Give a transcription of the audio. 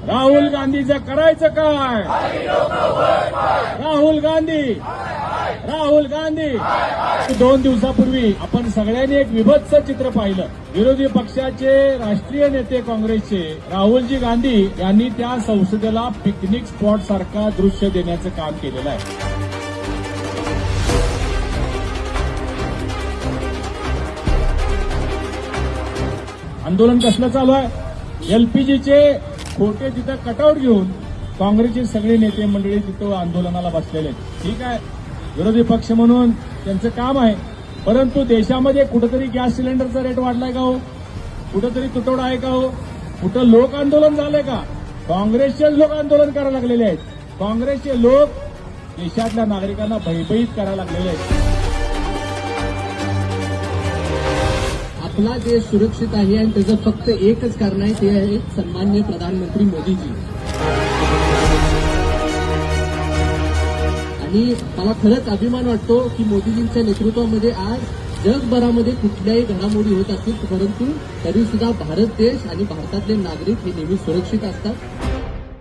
राहुल गांधीचं करायचं काय? राहुल गांधी 2 दिवसापूर्वी आपण सगळ्यांनी एक विभत्स चित्र पाहिलं. विरोधी पक्षाचे राष्ट्रीय नेते काँग्रेसचे राहुलजी गांधी यांनी त्या संसदेला पिकनिक स्पॉट सारखा दृश्य देण्याचं काम केलेलं आहे. आंदोलन कसलं चालू आहे? एलपीजीचे खोटे तिथं कटआउट घेऊन काँग्रेसचे सगळे नेते मंडळी तिथं आंदोलनाला बसलेले आहेत. ठीक आहे, विरोधी पक्ष म्हणून त्यांचं काम आहे, परंतु देशामध्ये कुठंतरी गॅस सिलेंडरचा रेट वाढलाय का हो? कुठंतरी तुटवडा आहे का हो? कुठं लोक आंदोलन झालंय का? काँग्रेसचेच लोक आंदोलन करायला लागलेले आहेत. काँग्रेसचे लोक देशातल्या नागरिकांना भयभीत करायला लागलेले आहेत. आपला देश सुरक्षित आहे आणि त्याचं फक्त एकच कारण आहे, ते आहे सन्माननीय प्रधानमंत्री मोदीजी. आणि मला खरंच अभिमान वाटतो की मोदीजींच्या नेतृत्वामध्ये आज जगभरामध्ये कुठल्याही घडामोडी होत असतील, परंतु तरी सुद्धा भारत देश आणि भारतातले नागरिक हे नेहमी सुरक्षित असतात.